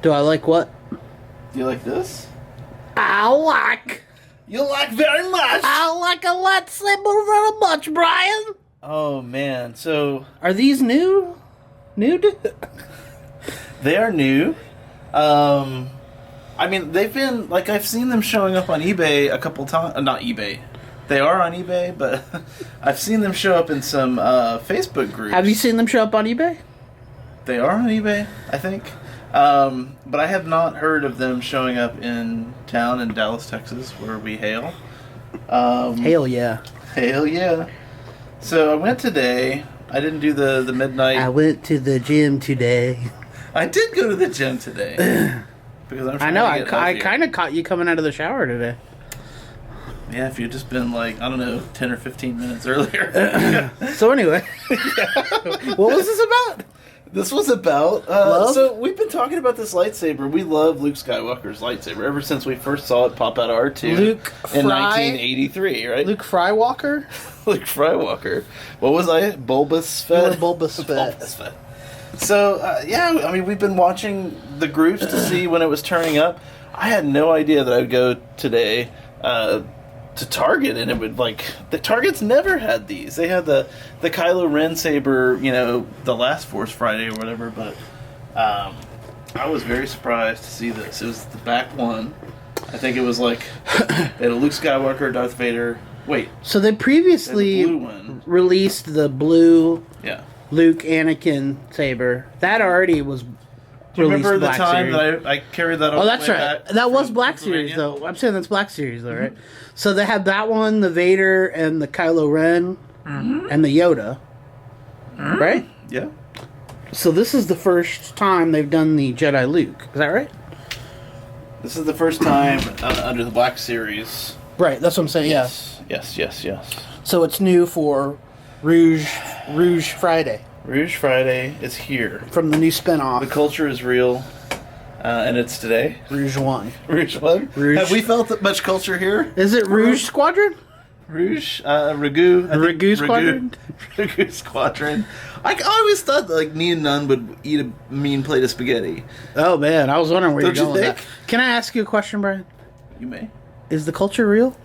Do I like what? Do you like this? You like very much. I like a lightsaber very much, Brian. Oh man, so Are these new? they are new. I mean, they've been like I've seen them showing up on eBay a couple times. Not eBay. They are on eBay, but I've seen them show up in some Facebook groups. Have you seen them show up on eBay? They are on eBay, I think. But I have not heard of them showing up in town in Dallas, Texas, where we hail. Hell yeah. Hell yeah. So I went today. I didn't do the midnight. I went to the gym today. I did go to the gym today. Because I'm I know, trying to get I healthier. kind of caught you coming out of the shower today. Yeah, if you'd just been like, I don't know, 10 or 15 minutes earlier. So anyway, what was this about? This was about... Love? So we've been talking about this lightsaber. We love Luke Skywalker's lightsaber ever since we first saw it pop out of R2 Luke in Fry? 1983, right? Luke Frywalker? Luke Frywalker. What was I? Bulbous You Fett? were Bulbous Fett. Bulbous Fett. So, yeah, I mean, we've been watching the groups to see when it was turning up. I had no idea that I would go today to Target, and it would, like... The Target's never had these. They had the Kylo Ren saber, you know, the last Force Friday or whatever, but I was very surprised to see this. It was the back one. I think it was like... They had a Luke Skywalker, Darth Vader... Wait. So they previously The blue one. released the blue Yeah. Luke Anakin saber. That already was Do you remember the Black time Series. that I carried that on Oh, that's the right. way back That was from Black Series, Pennsylvania? though. I'm saying that's Black Series, though, right? So they had that one, the Vader, and the Kylo Ren, and the Yoda, right? Yeah. So this is the first time they've done the Jedi Luke. Is that right? This is the first time under the Black Series. Right, that's what I'm saying, Yes. So it's new for Rouge Friday, Rouge Friday is here. from the new The spinoff, culture is real, and it's today. Rouge 1. Rouge one. Rouge. Have we felt that much culture here? Is it Rouge Squadron? Rouge, Ragu. I think Ragu Squadron? Ragu Squadron. I always thought that, like, me and Nun would eat a mean plate of spaghetti. Oh, man, I was wondering where Don't you're you going with think? that. Can I ask you a question, Brian? You may. Is the culture real?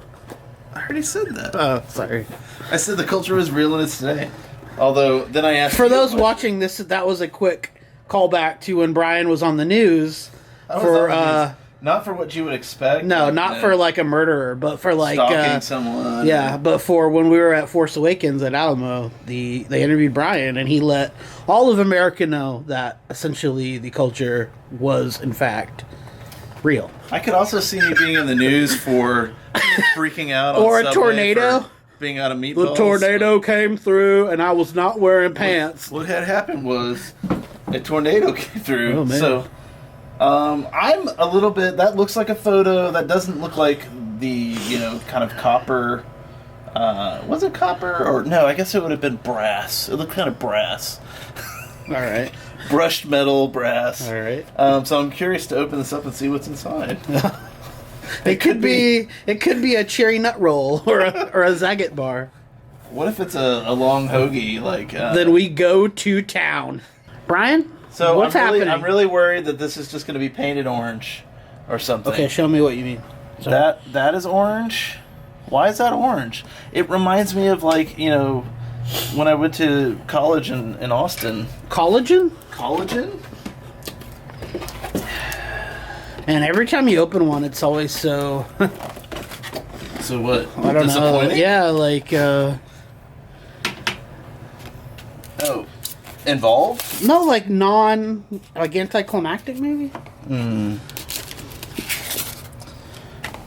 I already said that. Oh, sorry. I said the culture was real and it's today. Although, then I asked For you a those question. watching this, that was a quick callback to when Brian was on the news I was for on the news. Not for what you would expect. no, like, not you know, for like a murderer, but for like stalking someone. yeah, but for when we were at Force Awakens at Alamo, they interviewed Brian and he let all of America know that essentially the culture was in fact real. I could also see me being in the news for freaking out on Or a Subway tornado. for being out of meatballs. The tornado came through and I was not wearing pants. What had happened was a tornado came through. Oh, man. So I'm a little bit. That looks like a photo. That doesn't look like the kind of copper. Was it copper or no? I guess it would have been brass. It looked kind of brass. All right. Brushed metal, brass. All right. So I'm curious to open this up and see what's inside. It could be a cherry nut roll or a Zagat bar. What if it's a long hoagie? Like Then we go to town. Brian? so what's happening? I'm really worried that this is just going to be painted orange or something. Okay, show me what you mean. Sorry. That is orange. Why is that orange? It reminds me of when I went to college in Austin. Collagen? Collagen? And every time you open one, it's always so... So what? I don't know. Disappointing? Yeah, like... Oh. Involved? No, like like anticlimactic, maybe?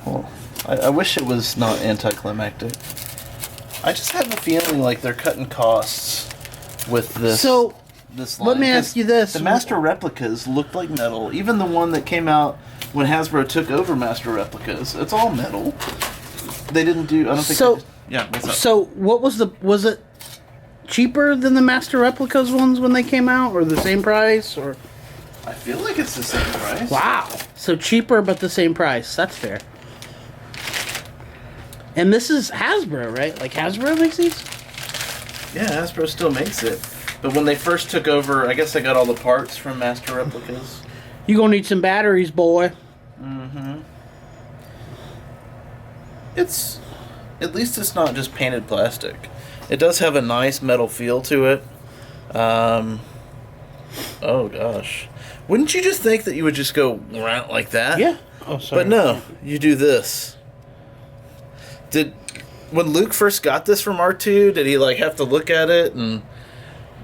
Well, I wish it was not anticlimactic. I just have a feeling like they're cutting costs with this. So, this line. let me ask you this. The Master Replicas looked like metal. Even the one that came out when Hasbro took over Master Replicas, it's all metal. They didn't do. I don't think. So, yeah. What's up? So, what was it cheaper than the Master Replicas ones when they came out, or the same price, or? I feel like it's the same price. Wow. So cheaper but the same price. That's fair. And this is Hasbro, right? Like Hasbro makes these? Yeah, Hasbro still makes it. But when they first took over, I guess they got all the parts from Master Replicas. You gonna need some batteries, boy. Mm-hmm. It's... At least it's not just painted plastic. It does have a nice metal feel to it. Oh, gosh. Wouldn't you just think that you would just go around like that? Yeah. Oh, sorry. But no, you do this. When Luke first got this from R2, did he, like, have to look at it and...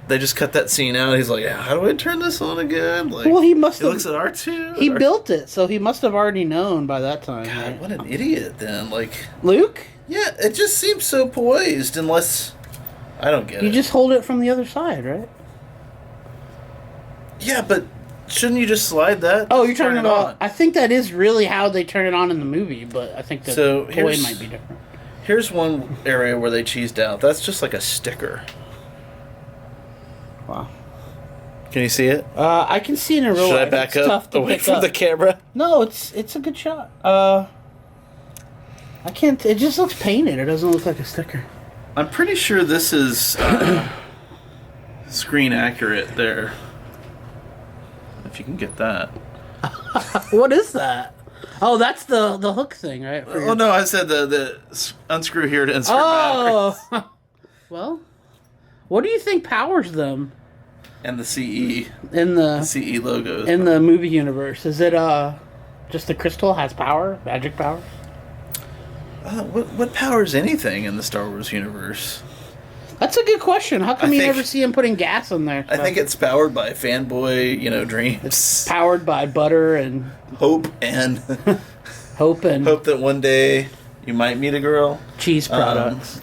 They just cut that scene out. He's like, how do I turn this on again? Like, well, he must have... He looks at R2. He built it, so he must have already known by that time. God, right? what an idiot, then. Like, Luke? Yeah, it just seems so poised, unless... I don't get it. You just hold it from the other side, right? Yeah, but shouldn't you just slide that? Oh, you're talking Turn it about... on? I think that is really how they turn it on in the movie, but I think the toy might be different. Here's one area where they cheesed out. That's just like a sticker. Wow. Can you see it? I can see it in real life. Should I back up away from the camera? No, it's a good shot. I can't... It just looks painted. It doesn't look like a sticker. I'm pretty sure this is screen accurate there. If you can get that. What is that? Oh, that's the hook thing, right? Oh, no, I said the unscrew here to insert batteries. Oh! Well, what do you think powers them? And the CE. In the CE logos. In the movie universe. Is it just the crystal has power? Magic power? What powers anything in the Star Wars universe? That's a good question. How come you never see him putting gas in there? I think it's powered by fanboy, dreams. It's powered by butter and... Hope and... Hope that one day you might meet a girl. Cheese products.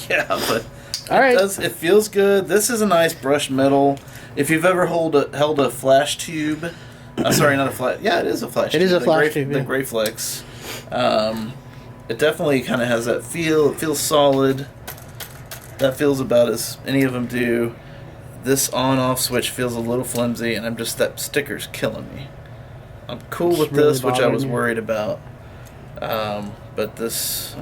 Yeah, but... All right. It feels good. This is a nice brushed metal. If you've ever held a flash tube... sorry, not a flash... Yeah, it is a flash tube. It is a flash tube, The Gray Flex. It definitely kind of has that feel. It feels solid. That feels about as any of them do. This on-off switch feels a little flimsy, and that sticker's killing me. I'm cool with really this, which I was you. worried about. But this...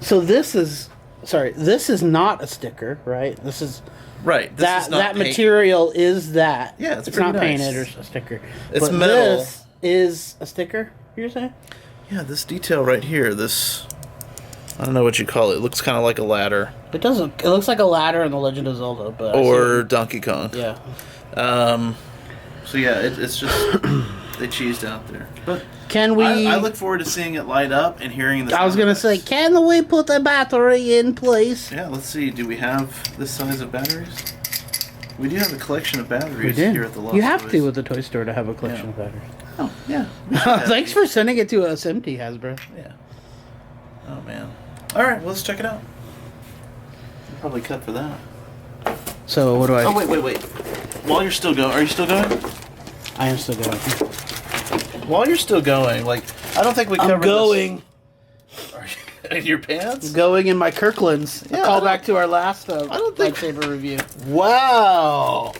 So this is... Sorry, this is not a sticker, right? This is... Right. This that material is that. Yeah, it's not nice. painted or a sticker. It's but metal. This is a sticker, you're saying? Yeah, this detail right here, this... I don't know what you call it. It looks kind of like a ladder. It doesn't... It looks like a ladder in The Legend of Zelda, but... Or Donkey Kong. Yeah. So yeah, it's just... they cheesed out there. But can we... I look forward to seeing it light up and hearing the... I was going to say, can we put a battery in place? Yeah, let's see. Do we have this size of batteries? We do have a collection of batteries here at the Lost You have Toys. to with the toy store to have a collection of batteries. Oh, yeah. Thanks for sending it to us empty, Hasbro. Yeah. Oh, man. All right, well, let's check it out. We'll probably cut for that. So, what do I... Oh, wait. While you're still going... Are you still going? I am still going. While you're still going, I don't think we covered I'm going. Are you in your pants? I'm going in my Kirklands. Yeah, Call back to our last Lightsaber review. Wow.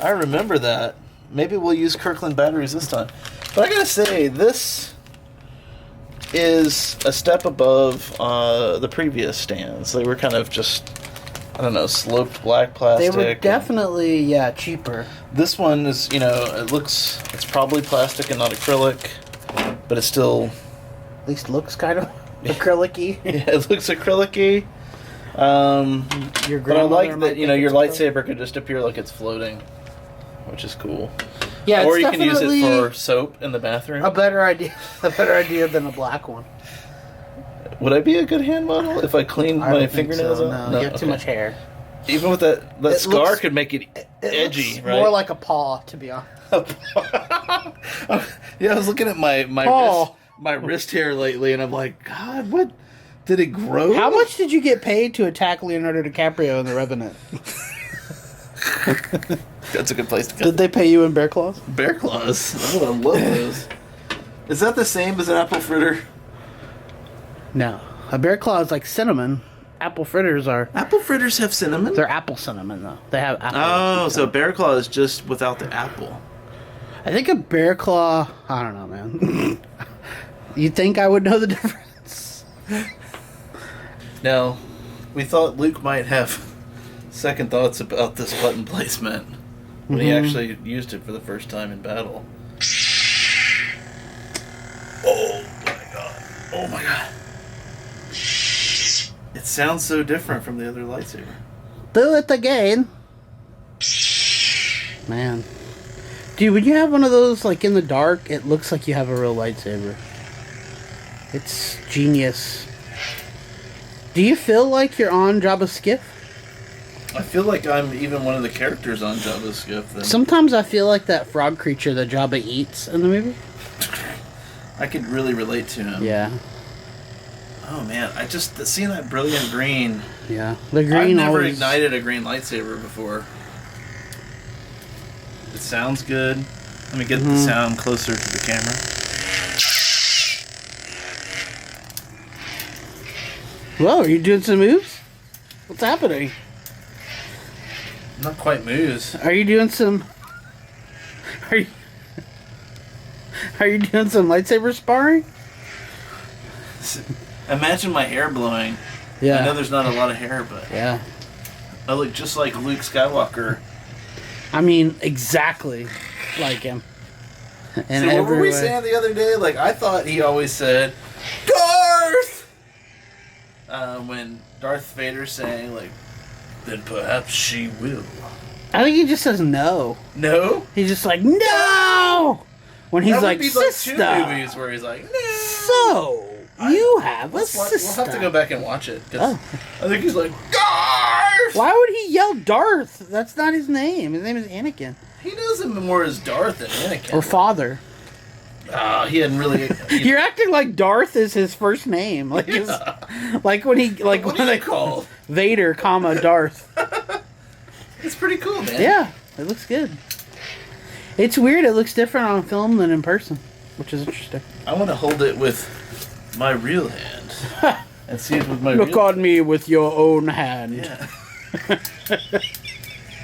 I remember that. Maybe we'll use Kirkland batteries this time. But I gotta say, this is a step above the previous stands. They were kind of just, I don't know, sloped black plastic. They were definitely, cheaper. This one is, it's probably plastic and not acrylic, but it's still... At least looks kind of acrylic-y. Yeah, it looks acrylic-y. But I like that, your lightsaber could just appear like it's floating, which is cool. Yeah, or it's you can use it definitely for soap in the bathroom. a better idea than a black one. Would I be a good hand model if I cleaned my fingernails so, out? No, you have too much hair. Even with that scar could make it edgy, looks right? More like a paw, to be honest. Yeah, I was looking at my wrist hair lately, and I'm like, God, what? Did it grow? How much did you get paid to attack Leonardo DiCaprio in The Revenant? That's a good place to go. Did they pay you in bear claws? Bear claws? Oh, I love those. Is that the same as an apple fritter? No. A bear claw is like cinnamon. Apple fritters are... Apple fritters have cinnamon? They're apple cinnamon, though. They have apple. Oh, so bear claw is just without the apple. I think a bear claw... I don't know, man. You'd think I would know the difference. Now, we thought Luke might have second thoughts about this button placement when he actually used it for the first time in battle. Oh my god. It sounds so different from the other lightsaber. Do it again. Man. Dude, when you have one of those, like, in the dark, it looks like you have a real lightsaber. It's genius. Do you feel like you're on Jabba's skiff? I feel like I'm even one of the characters on Jabba's skiff. Then. Sometimes I feel like that frog creature that Jabba eats in the movie. I could really relate to him. Yeah. Oh man, I just seeing that brilliant green. Yeah, the green. I've never always... ignited a green lightsaber before. It sounds good. Let me get the sound closer to the camera. Whoa, are you doing some moves? What's happening? Not quite moves. Are you doing some? Are you? Are you doing some lightsaber sparring? Imagine my hair blowing. Yeah. I know there's not a lot of hair, but Yeah. I look just like Luke Skywalker. I mean, exactly like him. And So what were we saying the other day? Like, I thought he always said, Darth! When Darth Vader's saying, like, then perhaps she will. I think he just says no. No? He's just like, no! When he's That like, would be sister! like 2 movies where he's like, no! So, you have a sister. We'll have to go back and watch it. 'Cause Oh. I think he's like, Darth! Why would he yell Darth? That's not his name. His name is Anakin. He knows him more as Darth than Anakin. Or father. He hadn't really... You're acting like Darth is his first name. Like, like when he... Like What when are they you called? Vader, comma, Darth. It's pretty cool, man. Yeah, it looks good. It's weird. It looks different on film than in person, which is interesting. I want to hold it with my real hand. And see it with my Look real... on me with your own hand. Yeah.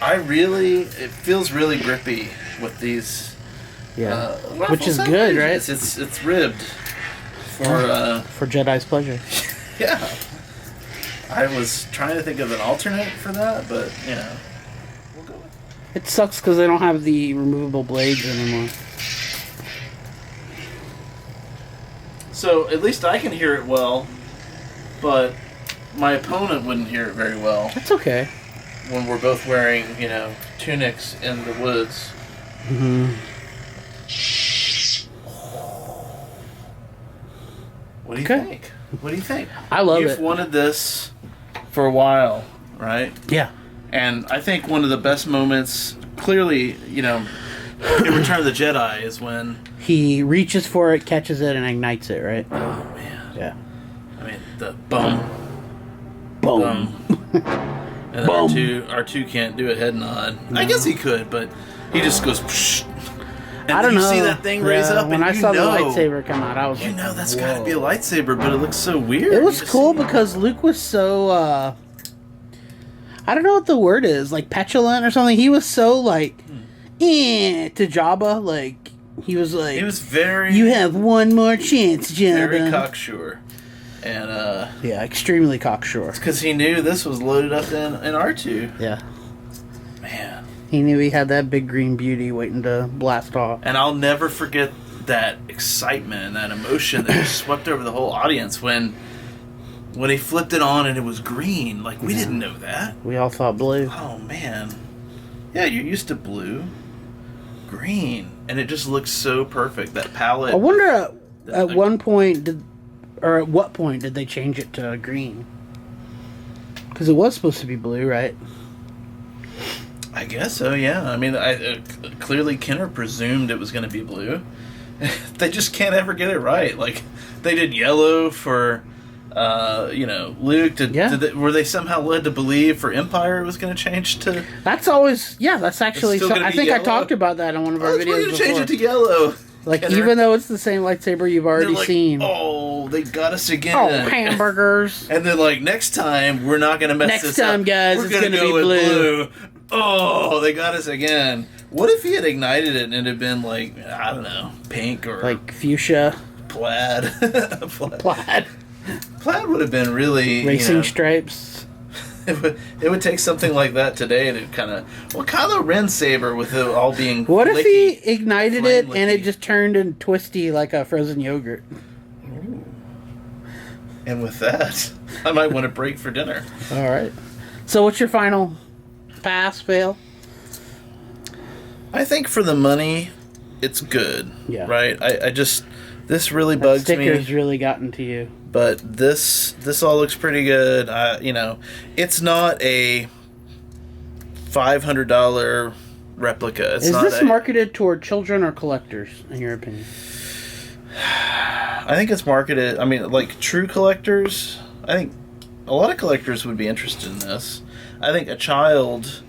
It feels really grippy with these. Yeah. Waffle Which is good, right? It's ribbed For Jedi's pleasure. yeah. I was trying to think of an alternate for that, but we'll go with it. It sucks because they don't have the removable blades anymore. So at least I can hear it well, but my opponent wouldn't hear it very well That's okay. when we're both wearing, tunics in the woods. Mm-hmm. What do you Okay. think? What do you think? I love You've it. wanted this for a while, right? Yeah. And I think one of the best moments, clearly, in Return of the Jedi, is when... He reaches for it, catches it, and ignites it, right? Oh, man. Yeah. I mean, the boom. Boom. And then Boom. R2 can't do a head nod. I guess he could, but he just goes... Psh, and I don't you know. see that thing raise up, when and I you saw know... the lightsaber come out, I was like, that's whoa. got to be a lightsaber, but it looks so weird. It was You just cool see- because Luke was so, I don't know what the word is, like petulant or something. He was so, like, to Jabba, like, he was like... He was very... You have one more chance, Jabba. Very cocksure. And, Yeah, extremely cocksure. because he knew this was loaded up in R2. Yeah. Man. He knew he had that big green beauty waiting to blast off. And I'll never forget that excitement and that emotion that just swept over the whole audience when he flipped it on and it was green. Like, we didn't know that. We all thought blue. Oh, man. Yeah, you're used to blue. Green. And it just looks so perfect. That palette. I wonder at what point did they change it to green? Because it was supposed to be blue, right? I guess so, yeah. I mean, clearly Kenner presumed it was going to be blue. They just can't ever get it right. Like, they did yellow for, Luke. Were they somehow led to believe for Empire it was going to change to... That's always... Yeah, that's actually... still gonna I be think yellow? I talked about that on one of our We're videos going to before. change it to yellow. Like, Kenner. even though it's the same lightsaber you've They're already like, seen. Oh, they got us again. Oh, hamburgers. And then, like, next time, we're not going to mess Next this time, up. guys, We're it's gonna gonna go be with blue. Oh, they got us again. What if he had ignited it and it had been, like, I don't know, pink or... Like fuchsia. Plaid. Plaid. Plaid would have been really... Racing stripes. It would take something like that today to kind of... Well, Kylo Ren's saber with it all being What if licky. he ignited Flame it and it licky. just turned and twisty like a frozen yogurt? And with that, I might want to break for dinner. All right. So what's your final pass, fail? I think for the money, it's good. Yeah. Right? I just... This really bugs me. Sticker's really gotten to you. But this all looks pretty good. You know, it's not a $500 replica. It's Is not this marketed toward children or collectors, in your opinion? I think it's marketed... I mean, like, true collectors... I think a lot of collectors would be interested in this. I think a child...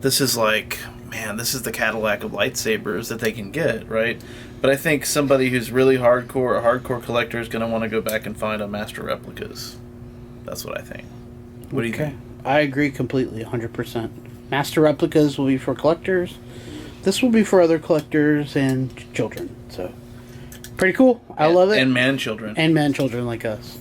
This is like... Man, this is the Cadillac of lightsabers that they can get, right? But I think somebody who's really hardcore, a hardcore collector, is going to want to go back and find a master replicas. That's what I think. What do you think? I agree completely, 100%. Master replicas will be for collectors. This will be for other collectors and children. So, pretty cool. I love it. And man children. And man children like us.